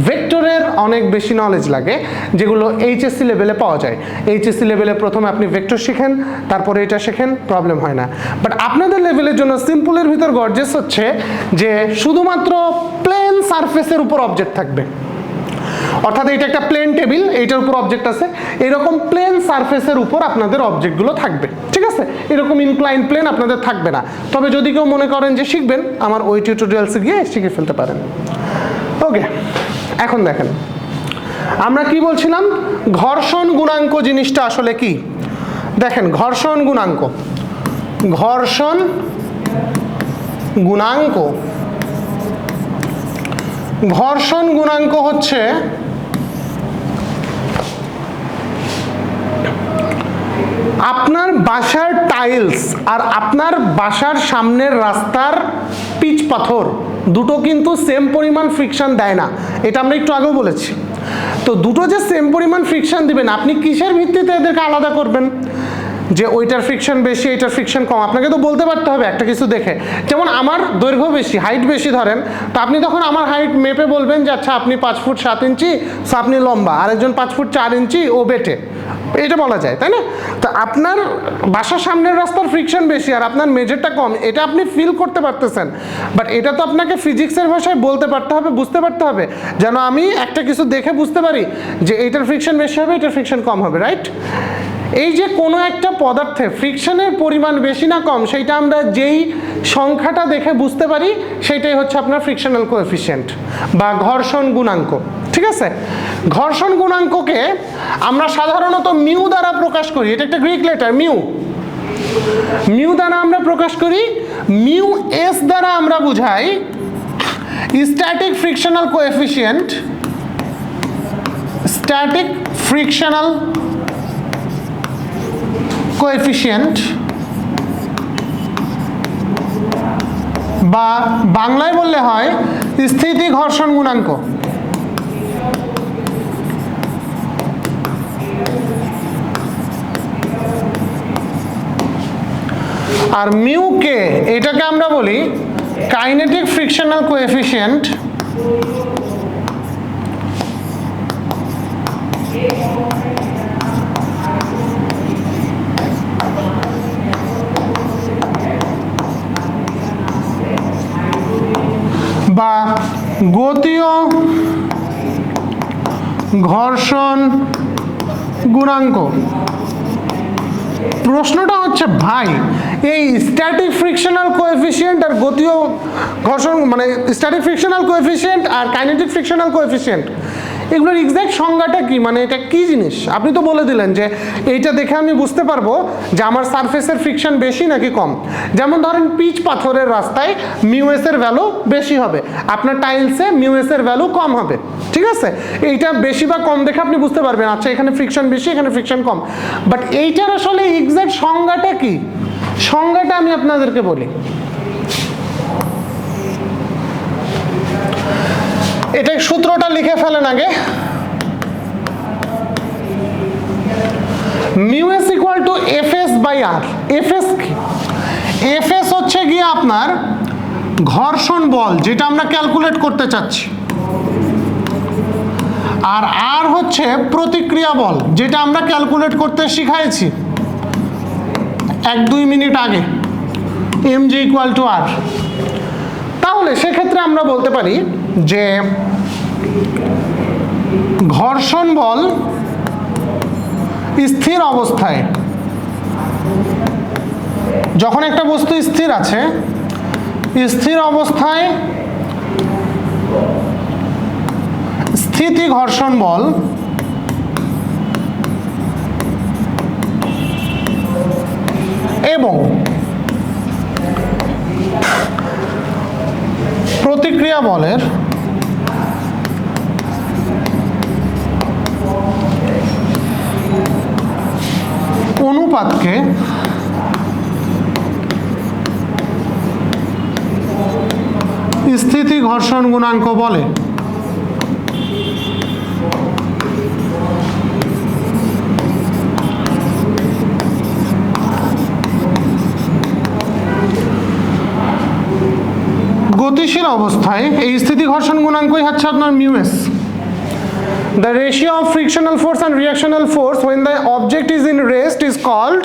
ভেক্টরের অনেক বেশি নলেজ লাগে, যেগুলো এইচএসসি লেভেলে পাওয়া যায়। এইচএসসি লেভেলে প্রথমে আপনি ভেক্টর শিখেন, তারপরে এটা শেখেন, প্রবলেম হয় না। বাট আপনাদের লেভেলের জন্য সিম্পলের ভিতর গর্জেস হচ্ছে যে শুধুমাত্র প্লেন সারফেসের উপর অবজেক্ট থাকবে, অর্থাৎ এটা একটা প্লেন টেবিল, এইটার উপর অবজেক্ট আছে, এরকম প্লেন সারফেসের উপর আপনাদের অবজেক্টগুলো থাকবে, ঠিক আছে? এরকম ইনক্লাইন প্লেন আপনাদের থাকবে না। তবে যদি কেউ মনে করেন যে শিখবেন, আমার ওই টিউটোরিয়ালসে গিয়ে শিখে ফেলতে পারেন। ওকে, এখন দেখেন আমরা কি বলছিলাম, ঘর্ষণ গুণাঙ্ক জিনিসটা আসলে কি। দেখেন ঘর্ষণ গুণাঙ্ক, ঘর্ষণ গুণাঙ্ক, ঘর্ষণ গুণাঙ্ক হচ্ছে আপনার বাসার টাইলস আর আপনার বাসার সামনের রাস্তার পিচ পাথর দুটো কিন্তু সেম পরিমাণ ফ্রিকশন দেয় না, এটা আমরা একটু আগেও বলেছি। তো দুটো যে সেম পরিমাণ ফ্রিকশন দিবেন, আপনি কিসের ভিত্তিতে এদেরকে আলাদা করবেন যে ওইটার ফ্রিকশন বেশি এইটার ফ্রিকশন কম? আপনাকে তো বলতে পারতে হবে একটা কিছু দেখে। যেমন আমার দৈর্ঘ্য বেশি, হাইট বেশি ধরেন, তো আপনি তখন আমার হাইট মেপে বলবেন যে আচ্ছা আপনি 5 ফুট 7 ইঞ্চি, সো আপনি লম্বা, আরেকজন 5 ফুট 4 ইঞ্চি, ও বেটে, এটা বলা যায়, তাই না? তো আপনার বাসার সামনের রাস্তার ফ্রিকশন বেশি আর আপনার মেজরটা কম, এটা আপনি ফিল করতে পারতেছেন, বাট এটা তো আপনাকে ফিজিক্সের ভাষায় বলতে পারতে হবে, বুঝতে পারতে হবে, যেন আমি একটা কিছু দেখে বুঝতে পারি যে এইটার ফ্রিকশন বেশি হবে, এটার ফ্রিকশন কম হবে, রাইট? এই যে কোনো একটা পদার্থে ফ্রিকশনের পরিমাণ বেশি না কম, সেইটা আমরা যেই সংখ্যাটা দেখে বুঝতে পারি সেইটাই হচ্ছে আপনার ফ্রিকশনাল কোএফিসিয়েন্ট বা ঘর্ষণ গুণাঙ্ক, ঠিক আছে? ঘর্ষণ গুণাঙ্ককে আমরা সাধারণত মিউ দ্বারা প্রকাশ করি, এটা একটা গ্রিক লেটার মিউ, মিউ দ্বারা আমরা প্রকাশ করি। মিউ এস দ্বারা আমরা বুঝাই static frictional coefficient, static frictional coefficient বা বাংলায় বললে হয় স্থিতি ঘর্ষণ গুণাঙ্ক। আর মিউ কে এটাকে আমরা বলি কাইনেটিক ফ্রিকশনাল কোএফিসিয়েন্ট বা গতীয় ঘর্ষণ গুণাঙ্ক। প্রশ্নটা হচ্ছে ভাই এই স্ট্যাটিক ফ্রিকশনাল কোএফিসিয়েন্ট আর গতীয় ঘর্ষণ মানে স্ট্যাটিক ফ্রিকশনাল কোএফিসিয়েন্ট আর কাইনেটিক ফ্রিকশনাল কোএফিসিয়েন্ট এগুলোর এক্সাক্ট সংজ্ঞাটা কি, মানে এটা কি জিনিস? আপনি তো বলে দিলেন যে এইটা দেখে আমি বুঝতে পারবো যে আমার সারফেসের ফ্রিকশন বেশি নাকি কম। যেমন ধরেন পিচ পাথরের রাস্তায় মিউএস এর ভ্যালু বেশি হবে, আপনার টাইলসে মিউএস এর ভ্যালু কম হবে, ঠিক আছে? এইটা বেশি বা কম দেখে আপনি বুঝতে পারবেন আচ্ছা এখানে ফ্রিকশন বেশি এখানে ফ্রিকশন কম। বাট এইটার আসলে এক্সাক্ট সংজ্ঞাটা কি, সংজ্ঞাটা আমি আপনাদেরকে বলি। এটা সূত্রটা লিখে ফেলেন আগে। Mu S equal to FS by R. F S কি? এফএস হচ্ছে গিয়ে আপনার ঘর্ষণ বল যেটা আমরা ক্যালকুলেট করতে চাচ্ছি, আর আর হচ্ছে প্রতিক্রিয়া বল যেটা আমরা ক্যালকুলেট করতে শিখাইছি 1-2 মিনিট আগে, mg ইকুয়াল টু আর। তাহলে সেক্ষেত্রে আমরা বলতে পারি যে ঘর্ষণ বল স্থির অবস্থায়, যখন একটা বস্তু স্থির আছে, স্থির অবস্থায় স্থিতি ঘর্ষণ বল এবং প্রতিক্রিয়া বলের অনুপাতকে স্থিতি ঘর্ষণ গুণাঙ্ক বলে। গতিশীল অবস্থায় এই স্থিতি ঘর্ষণ গুণাঙ্কই হচ্ছে আপনার মিউএস। The ratio of frictional force and reactional force when the object is in rest is called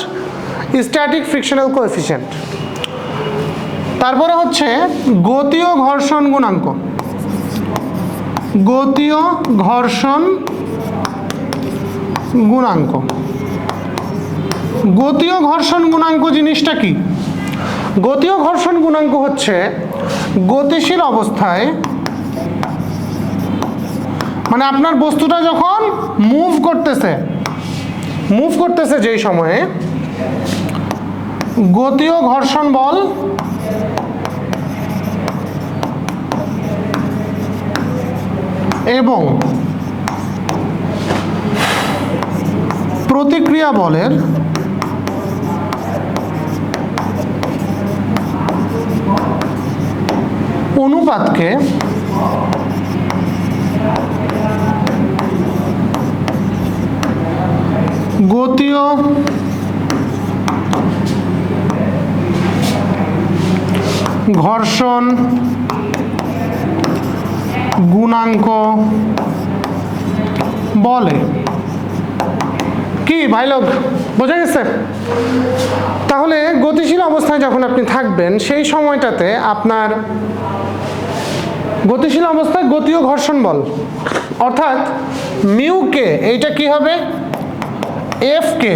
static frictional coefficient. তারপরে হচ্ছে গতীয় ঘর্ষণ গুণাঙ্ক। গতীয় ঘর্ষণ গুণাঙ্ক। গতীয় ঘর্ষণ গুণাঙ্ক জিনিসটা কি? গতীয় ঘর্ষণ গুণাঙ্ক হচ্ছে গতিশীল অবস্থায়, মানে আপনার বস্তুটা যখন মুভ করতেছে যেই সময়ে গতীয় ঘর্ষণ বল এবং প্রতিক্রিয়া বলের অনুপাতকে গতীয় ঘর্ষণ গুণাঙ্ক বলে। কি ভাই লোক বোঝা গেছে? তাহলে গতিশীল অবস্থায় যখন আপনি থাকবেন সেই সময়টাতে আপনার গতিশীল অবস্থায় গতীয় ঘর্ষণ বল অর্থাৎ মিউ কে এইটা কি হবে? এফ কে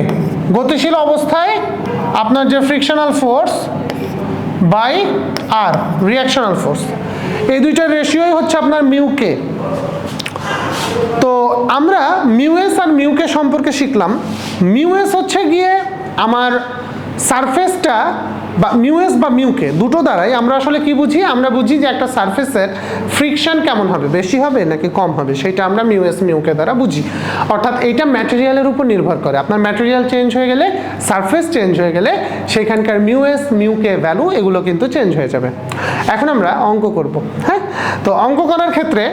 গতিশীল অবস্থায় আপনার যে frictional force by R reactional force, এই দুইটার রেশিওই হচ্ছে আপনার মিউ কে। তো আমরা মিউএস আর মিউকে সম্পর্কে শিখলাম। মিউএস হচ্ছে গিয়ে আমার সারফেসটা বা মিউএস বা মিউকে দুটো দ্বারাই আমরা আসলে কি বুঝি, আমরা বুঝি যে একটা সারফেসের ফ্রিকশন কেমন হবে, বেশি হবে নাকি কম হবে, সেটা আমরা মিউএস মিউকে দ্বারা বুঝি। অর্থাৎ এইটা ম্যাটেরিয়ালের উপর নির্ভর করে, আপনার ম্যাটেরিয়াল চেঞ্জ হয়ে গেলে, সারফেস চেঞ্জ হয়ে গেলে সেখানকার মিউএস মিউকে ভ্যালু এগুলো কিন্তু চেঞ্জ হয়ে যাবে। এখন আমরা অঙ্ক করব। হ্যাঁ, তো অঙ্ক করার ক্ষেত্রে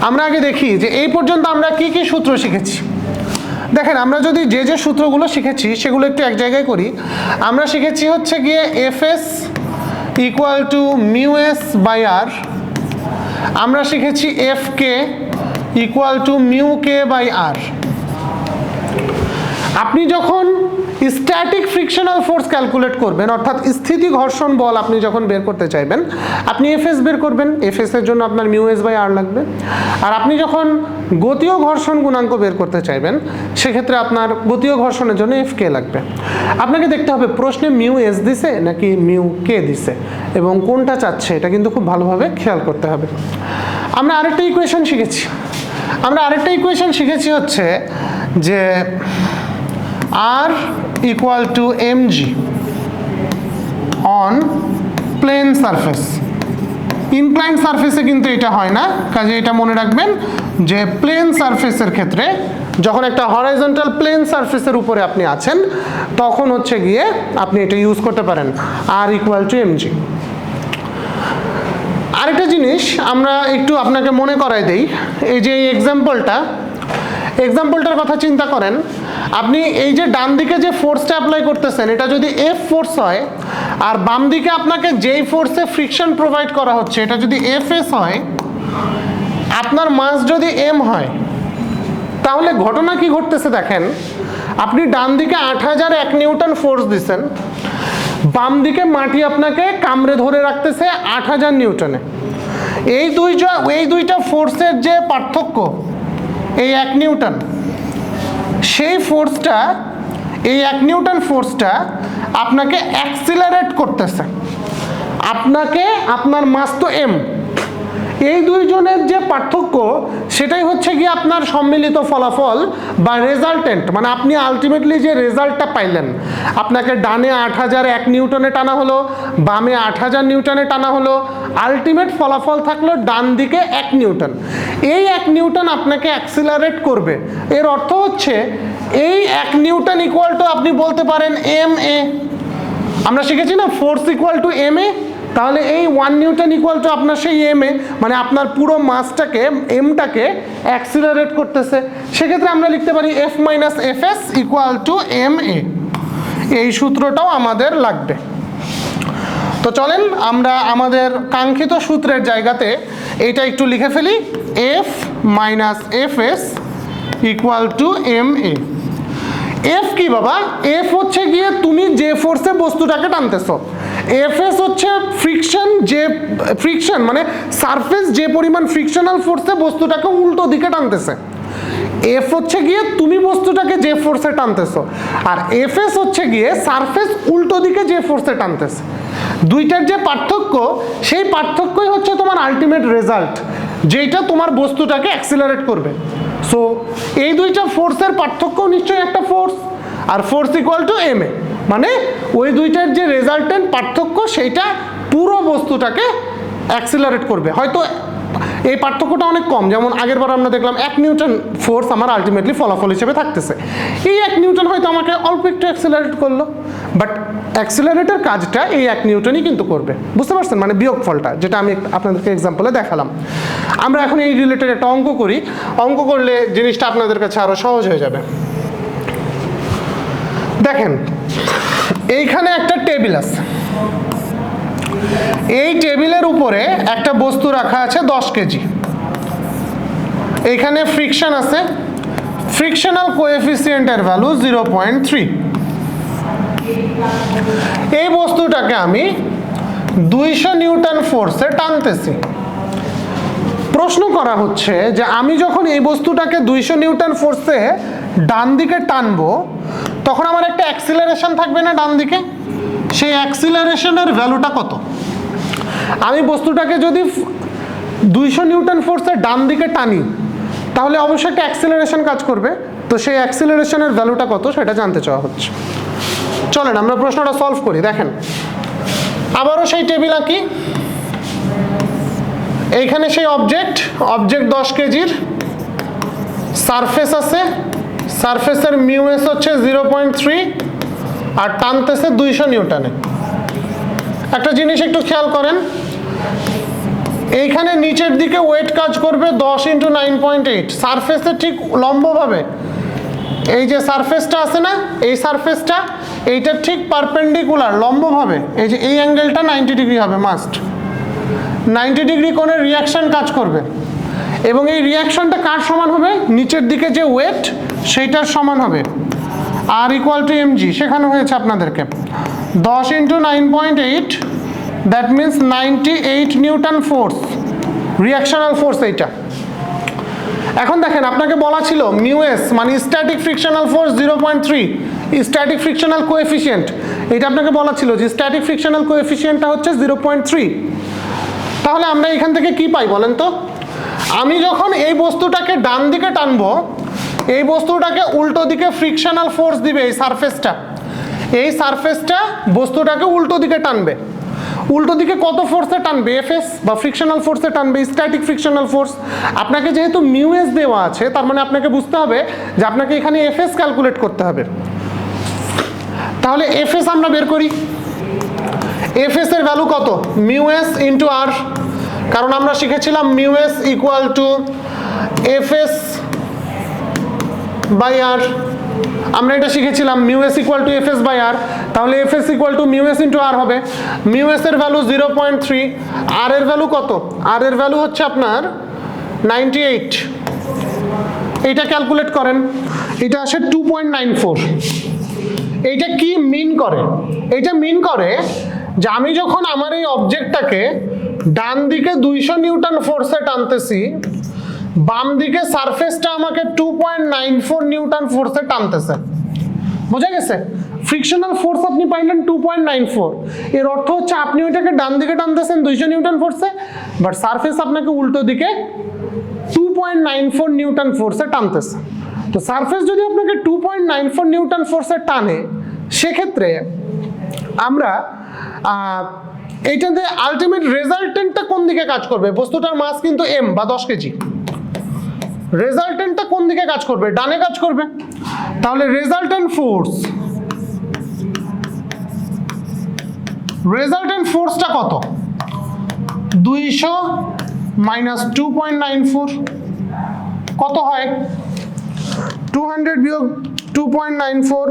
আমরা আগে দেখি যে এই পর্যন্ত আমরা কি কি সূত্র শিখেছি। দেখেন, আমরা যদি যে যে সূত্রগুলো শিখেছি সেগুলো একটু এক জায়গায় করি। আমরা শিখেছি হচ্ছে গিয়ে FS equal to mu S by R, আমরা শিখেছি F K equal to mu K by R. আপনি যখন স্ট্যাটিক ফ্রিকশনাল ফোর্স ক্যালকুলেট করবেন, অর্থাৎ স্থিতি ঘর্ষণ বল আপনি যখন বের করতে চাইবেন, আপনি এফএস বের করবেন, এফএস এর জন্য আপনার মিউ এস বাই আর লাগবে। আর আপনি যখন গতীয় ঘর্ষণ গুণাঙ্ক বের করতে চাইবেন, সেক্ষেত্রে আপনার গতীয় ঘর্ষণের জন্য এফ কে লাগবে। আপনাকে দেখতে হবে প্রশ্নে মিউ এস দিছে নাকি মিউ কে দিছে এবং কোনটা চাচ্ছে, এটা কিন্তু খুব ভালোভাবে খেয়াল করতে হবে। আমরা আরেকটা ইকুয়েশন শিখেছি হচ্ছে যে R equal to mg on plane surface. Inclined সারফেসে কিন্তু এটা হয় না, কাজে এটা মনে রাখবেন যে প্লেন সারফেসের ক্ষেত্রে যখন একটা হরাইজন্টাল প্লেন সারফেসের উপরে আপনি আছেন, তখন হচ্ছে গিয়ে আপনি এটা ইউজ করতে পারেন R equal to mg। আরেকটা জিনিস আমরা একটু আপনাকে মনে করাই দেই, এই যে এই এক্সাম্পলটার কথা চিন্তা করেন। আপনি এই যে ডান দিকে যে ফোর্সটা অ্যাপ্লাই করতেছেন, এটা যদি এফ ফোর্স হয়, আর বাম দিকে আপনাকে যেই ফোর্সে ফ্রিকশন প্রোভাইড করা হচ্ছে এটা যদি এফ এস হয়, আপনার মাস যদি এম হয়, তাহলে ঘটনা কি ঘটতেছে দেখেন। আপনি ডান দিকে 8001 নিউটন ফোর্স দিচ্ছেন, বাম দিকে মাটি আপনাকে কামড়ে ধরে রাখতেছে 8000 নিউটনে। এই দুইটা ফোর্সের যে পার্থক্য, এই 1 নিউটন, সেই ফোর্সটা, এই 1 নিউটন ফোর্সটা আপনাকে অ্যাক্সিলারেট করতেছে, আপনাকে, আপনার মাস তো এম, এই দুইজনের যে পার্থক্য সেটাই হচ্ছে গিয়ে আপনার সম্মিলিত ফলাফল বা রেজাল্টেন্ট, মানে আপনি আলটিমেটলি যে রেজাল্টটা পাইলেন, আপনাকে ডানে 8001 নিউটনে টানা হলো, বামে 8000 নিউটনে টানা হলো, আলটিমেট ফলাফল থাকলো ডান দিকে 1 নিউটন। এই 1 নিউটন আপনাকে অ্যাক্সিলারেট করবে, এর অর্থ হচ্ছে এই 1 নিউটন ইকুয়াল টু আপনি বলতে পারেন এম এ। আমরা শিখেছি না ফোর্স ইকুয়াল টু এম এ, তাহলে এই 1 নিউটন ইকুয়াল টু আপনার সেই এম এ, মানে আপনার পুরো মাসটাকে, এমটাকে অ্যাক্সিলারেট করতেছে। সেক্ষেত্রে আমরা লিখতে পারি F minus F S equal to M A. এই সূত্রটাও আমাদের লাগবে। তো চলেন আমরা আমাদের কাঙ্ক্ষিত সূত্রের জায়গাতে এইটা একটু লিখে ফেলি, F minus F S equal to M A. F কি বাবা? এফ হচ্ছে গিয়ে তুমি যে ফোর্সে বস্তুটাকে টানতেছো, এফ এস হচ্ছে ফ্রিকশন, যে ফ্রিকশন মানে সারফেস যে পরিমাণ ফ্রিকশনাল ফোর্সে বস্তুটাকে উল্টো দিকে টানতেছে। এফ হচ্ছে গিয়ে তুমি বস্তুটাকে যে ফোর্সে টানতেছো, আর এফ এস হচ্ছে গিয়ে সারফেস উল্টো দিকে যে ফোর্সে টানতেছে। দুইটার যে পার্থক্য, সেই পার্থক্যই হচ্ছে তোমার আলটিমেট রেজাল্ট, যেটা তোমার বস্তুটাকে অ্যাক্সিলারেট করবে। সো এই দুইটা ফোর্সের পার্থক্য নিশ্চয়ই একটা ফোর্স, আর force equal to M A, মানে ওই দুইটার যে রেজাল্টেন্ট পার্থক্য সেইটা পুরো বস্তুটাকে অ্যাক্সিলারেট করবে। হয়তো এই পার্থক্যটা অনেক কম, যেমন আগের বার আমরা দেখলাম 1 নিউটন ফোর্স আমার আলটিমেটলি ফলাফল হিসেবে থাকতেছে, এই 1 নিউটন হয়তো আমাকে অল্প একটু অ্যাক্সিলারেট করলো, বাট অ্যাক্সিলারেটের কাজটা এই 1 নিউটনই কিন্তু করবে। বুঝতে পারছেন? মানে বিয়োগফলটা, যেটা আমি আপনাদেরকে এক্সাম্পলে দেখালাম। আমরা এখন এই রিলেটেড একটা অঙ্ক করি, অঙ্ক করলে জিনিসটা আপনাদের কাছে আরো সহজ হয়ে যাবে। দেখেন, এইখানে একটা টেবিল আছে, এই টেবিলের উপরে একটা বস্তু রাখা আছে 10 কেজি। এইখানে ফ্রিকশন আছে, ফ্রিকশনাল কোএফিসিয়েন্টের ভ্যালু 0.3। এই বস্তুটাকে আমি 200 নিউটন ফোর্সে টানতেছি। প্রশ্ন করা হচ্ছে যে আমি যখন এই বস্তুটাকে 200 নিউটন ফোর্সে ডান দিকে টানবো, তখন আমার একটা অ্যাক্সিলারেশন থাকবে না ডান দিকে? সেই অ্যাক্সিলারেশনের ভ্যালুটা কত? আমি বস্তুটাকে যদি 200 নিউটন ফোর্সে ডান দিকে টানি, তাহলে অবশ্যই একটা অ্যাক্সিলারেশন কাজ করবে। তো সেই অ্যাক্সিলারেশনের ভ্যালুটা কত সেটা জানতে চাওয়া হচ্ছে। চলেন আমরা প্রশ্নটা সলভ করি। দেখেন, আবারও সেই টেবিল আঁকি। এইখানে সেই অবজেক্ট 10 কেজির, সারফেস আছে, সারফেসের মিউএস হচ্ছে 0.3 আর টানতেছে 200 নিউটনে। একটা জিনিস একটু খেয়াল করেন, এইখানে নিচের দিকে ওয়েট কাজ করবে 10 × 9.8, সারফেসে ঠিক লম্বভাবে এই যে সারফেসটা আছে না, এই সারফেসটা এইটা ঠিক পারপেন্ডিকুলার লম্বভাবে, এই যে এই অ্যাঙ্গেলটা 90 ডিগ্রি হবে, মাস্ট 90 ডিগ্রি কোণের রিয়াকশন কাজ করবে। এবং এই রিয়াকশনটা কার সমান হবে? নিচের দিকে যে ওয়েট সেইটার সমান হবে, R = mg শেখানো হয়েছে আপনাদেরকে। 10 × 9.8 that means 98 newton force, reactional force এইটা। এখন দেখেন আপনাকে বলা ছিল মিউএস মানে static frictional force 0.3, static frictional coefficient, এটা আপনাকে বলা ছিল যে স্ট্যাটিক ফ্রিকশনাল কোএফিসিয়েন্টটা হচ্ছে 0.3। তাহলে আমরা এখান থেকে কি পাই বলেন তো? আমি যখন এই বস্তুটাকে ডান দিকে টানবো, এই বস্তুটাকে উল্টো দিকে ফ্রিকশনাল ফোর্স দিবে এই সারফেসটা, এই সারফেসটা বস্তুটাকে উল্টো দিকে টানবে। উল্টো দিকে কত ফোর্সে টানবে? এফএস বা ফ্রিকশনাল ফোর্সে টানবে, স্ট্যাটিক ফ্রিকশনাল ফোর্স। আপনাকে যেহেতু মিউএস দেওয়া আছে, তার মানে আপনাকে বুঝতে হবে যে আপনাকে এখানে এফএস ক্যালকুলেট করতে হবে। তাহলে এফএস আমরা বের করি। এফএস এর ভ্যালু কত? মিউএস ইন্টু আর, কারণ আমরা শিখেছিলাম mu S equal to FS by R, আমরা এটা শিখেছিলাম mu S equal to FS by R. তাহলে FS equal to mu S into R হবে। মিউএস এর ভ্যালু 0.3, আর এর ভ্যালু কত? আর এর ভ্যালু হচ্ছে আপনার 98। এইটা ক্যালকুলেট করেন, এটা আসে 2.94। এইটা কি মিন করে? এইটা মিন করে যে আমি যখন আমার এই অবজেক্টটাকে ডান দিকে 200 নিউটন ফোর্সে টানতেছি, বাম দিকে সারফেসটা আমাকে 2.94 নিউটন ফোর্সে টানতেছে। বোঝা গেছে? ফ্রিকশনাল ফোর্স আপনি পাইলেন 2.94, এর অর্থ হচ্ছে আপনি ওইটাকে ডান দিকে টানতেছেন 200 নিউটন ফোর্সে, বাট সারফেস আপনাকে উল্টো দিকে 2.94 নিউটন ফোর্সে টানতেছে। তো সারফেস যদি আপনাকে 2.94 নিউটন ফোর্সে টানে, সেক্ষেত্রে আমরা এইটাতে আলটিমেট রেজাল্টেন্টটা কোন দিকে কাজ করবে? বস্তুটার মাস কিন্তু m বা 10 কেজি, রেজাল্টেন্টটা কোন দিকে কাজ করবে? ডানে কাজ করবে। তাহলে রেজাল্টেন্ট ফোর্সটা কত? 200 মাইনাস 2.94 কত হয়? 200 বিয়োগ 2.94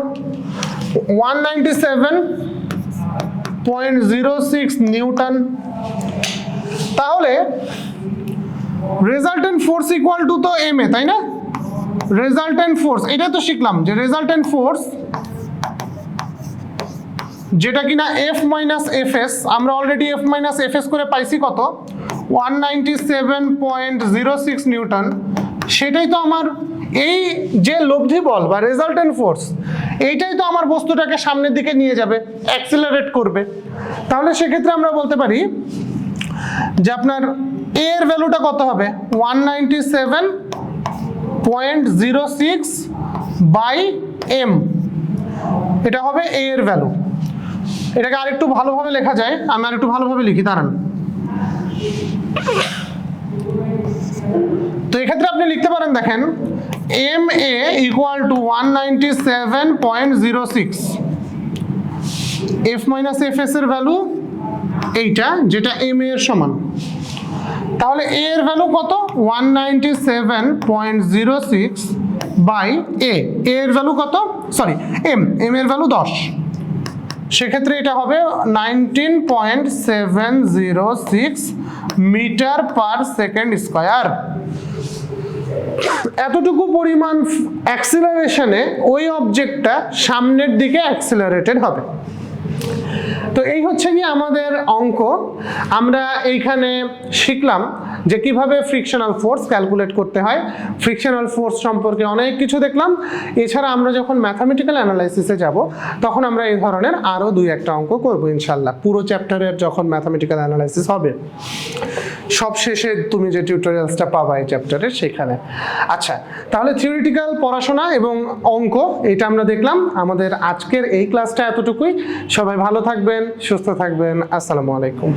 197.06 নিউটন। তাহলে রেজাল্টেন্ট ফোর্স ইকুয়াল টু তো এম এ, তাই না? রেজাল্টেন্ট ফোর্স এটা তো শিখলাম যে রেজাল্টেন্ট ফোর্স যেটা কিনা এফ মাইনাস এফ এস, আমরা already F minus F S করে পাইছি কত? 197.06 নিউটন। সেটাই তো আমার এই যে লব্ধি বল বা রেজাল্টেন্ট ফোর্স, এইটাই তো আমার বস্তুটাকে সামনের দিকে নিয়ে যাবে, অ্যাক্সিলারেট করবে। তাহলে সেক্ষেত্রে আমরা বলতে পারি যে আপনার এ এর ভ্যালুটা কত হবে? 197.06 বাই এম, এটা হবে এ এর ভ্যালু। এটাকে আরেকটু ভালোভাবে লেখা যায়, আমি আরেকটু ভালোভাবে লিখি, দাঁড়ান। তো এক্ষেত্রে আপনি লিখতে পারেন, দেখেন M A equal to 197.06, F minus F S এর ভ্যালু এইটা, যেটা এম এ এর সমান। তাহলে এ এর ভ্যালু কত? 197.06 বাই এ, এর ভ্যালু কত? সরি এম এর ভ্যালু 10। সেক্ষেত্রে এটা হবে 19.706 মিটার পার সেকেন্ড স্কয়ার। এতটুকু পরিমাণ অ্যাক্সিলারেশনে ওই অবজেক্টটা সামনের দিকে অ্যাক্সিলারেটেড হবে। তো এই হচ্ছে কি আমাদের অঙ্ক। আমরা এইখানে শিখলাম যে কিভাবে ফ্রিকশনাল ফোর্স ক্যালকুলেট করতে হয়, ফ্রিকশনাল ফোর্স সম্পর্কে অনেক কিছু দেখলাম। এছাড়া আমরা যখন ম্যাথামেটিক্যাল অ্যানালাইসিসে যাব তখন আমরা এই ধরনের আরও 2-1টা অঙ্ক করবো ইনশাল্লাহ, পুরো চ্যাপ্টারের যখন ম্যাথামেটিক্যাল অ্যানালাইসিস হবে। সব শেষে তুমি যে টিউটোরিয়ালসটা পাবা এই চ্যাপ্টারের সেখানে। আচ্ছা, তাহলে থিওরিটিক্যাল পড়াশোনা এবং অঙ্ক এটা আমরা দেখলাম। আমাদের আজকের এই ক্লাসটা এতটুকুই। সবাই ভালো থাকবেন, সুস্থ থাকবেন। আসসালামু আলাইকুম।